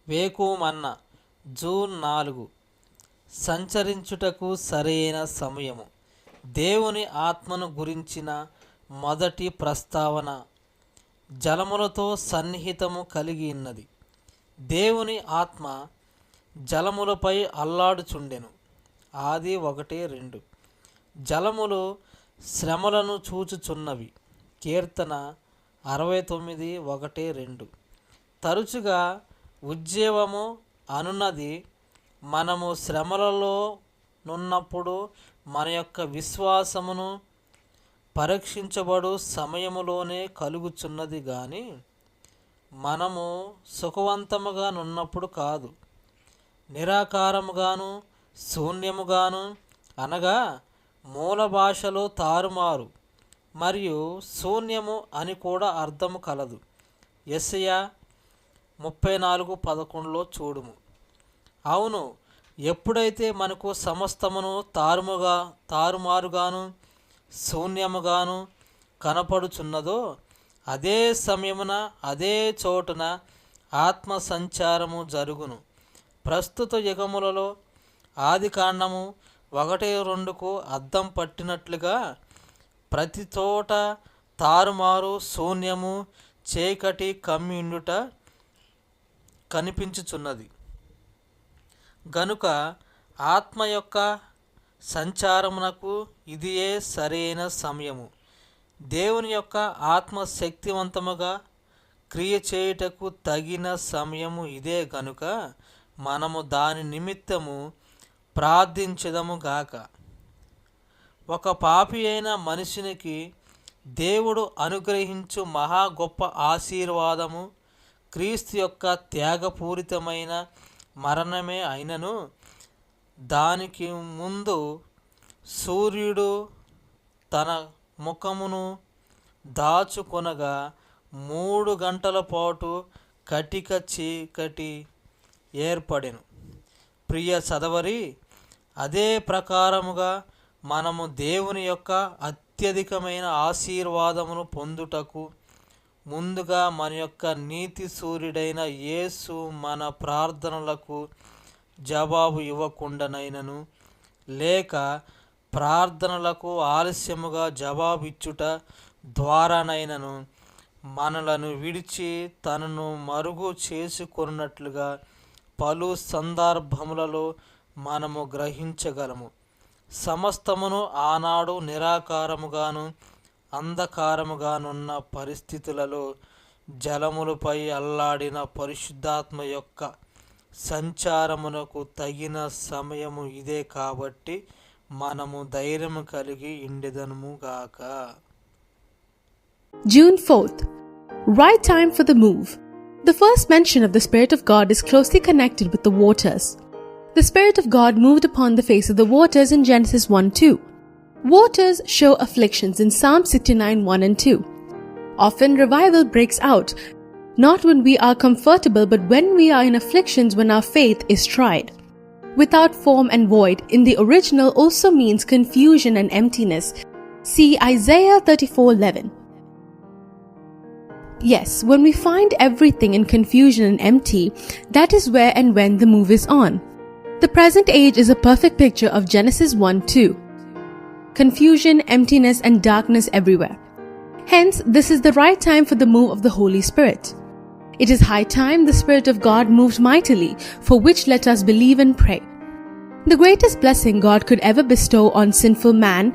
వేకువమన్న June 4 సంచరించుటకు సరైన సమయము. దేవుని ఆత్మను గురించిన మొదటి ప్రస్తావన జలములతో సన్నిహితము కలిగి ఉన్నది. దేవుని ఆత్మ జలములపై అల్లాడుచుండెను. ఆది 1:2. జలములు శ్రమలను చూచుచున్నవి. కీర్తన 69:1-2. తరచుగా ఉజ్జీవము అనున్నది మనము శ్రమలలో నున్నప్పుడు మన యొక్క విశ్వాసమును పరీక్షించబడు సమయములోనే కలుగుచున్నది కానీ మనము సుఖవంతముగా నున్నప్పుడు కాదు. నిరాకారముగాను శూన్యముగాను అనగా మూల భాషలో తారుమారు మరియు శూన్యము అని కూడా అర్థము కలదు. యెషయా 34:11 చూడుము. అవును, ఎప్పుడైతే మనకు సమస్తమును తారుమారుగాను శూన్యముగాను కనపడుచున్నదో అదే సమయమున అదే చోటున ఆత్మ సంచారము జరుగును. ప్రస్తుత యుగములలో ఆదికాండము 1-2కు అద్దం పట్టినట్లుగా ప్రతి చోట తారుమారు శూన్యము చీకటి కమ్మిండుట కనిపించుచున్నది. గనుక ఆత్మ యొక్క సంచారమునకు ఇదియే సరైన సమయము. దేవుని యొక్క ఆత్మ శక్తివంతముగా క్రియ చేయుటకు తగిన సమయము ఇదే గనుక మనము దాని నిమిత్తము ప్రార్థించెదము గాక. ఒక పాపి అయిన మనిషినికి దేవుడు అనుగ్రహించు మహా గొప్ప ఆశీర్వాదము క్రీస్తు యొక్క త్యాగపూరితమైన మరణమే అయినను దానికి ముందు సూర్యుడు తన ముఖమును దాచుకొనగా 3 గంటల పాటు కటిక చీకటి ఏర్పడెను. ప్రియ చదవరి, అదే ప్రకారముగా మనము దేవుని యొక్క అత్యధికమైన ఆశీర్వాదమును పొందుటకు ముందుగా మన యొక్క నీతి సూర్యుడైన యేసు మన ప్రార్థనలకు జవాబు ఇవ్వకుండానైనను లేక ప్రార్థనలకు ఆలస్యముగా జవాబిచ్చుట ద్వారానైనను మనలను విడిచి తనను మరుగు చేసుకొన్నట్లుగా పలు సందర్భములలో మనము గ్రహించగలము. సమస్తమును ఆనాడు నిరాకారముగాను అంధకారముగానున్న పరిస్థితులలో జలములపై అల్లాడిన పరిశుద్ధాత్మ యొక్క సంచారమునకు తగిన సమయము ఇదే కాబట్టి మనము ధైర్యము కలిగి ఉండెదము గాక. June 4th. Right time for the move. The first mention of the Spirit of God is closely connected with the waters. The Spirit of God moved upon the face of the waters in Genesis 1:2. Waters show afflictions in Psalm 69:1-2. Often revival breaks out, not when we are comfortable but when we are in afflictions, when our faith is tried. Without form and void in the original also means confusion and emptiness. See Isaiah 34:11. Yes, when we find everything in confusion and empty, that is where and when the move is on. The present age is a perfect picture of Genesis 1:2. Confusion, emptiness, and darkness everywhere. Hence, this is the right time for the move of the Holy Spirit. It is high time the Spirit of God moves mightily, for which let us believe and pray. The greatest blessing God could ever bestow on sinful man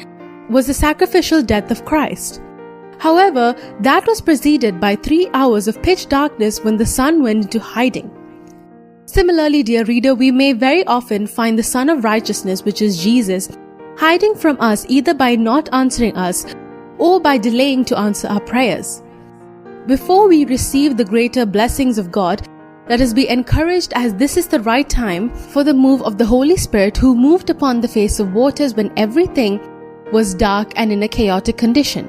was the sacrificial death of Christ. However, that was preceded by 3 hours of pitch darkness when the sun went into hiding. Similarly, dear reader, we may very often find the Son of Righteousness, which is Jesus, hiding from us either by not answering us or by delaying to answer our prayers. Before we receive the greater blessings of God, let us be encouraged, as this is the right time for the move of the Holy Spirit, who moved upon the face of waters when everything was dark and in a chaotic condition.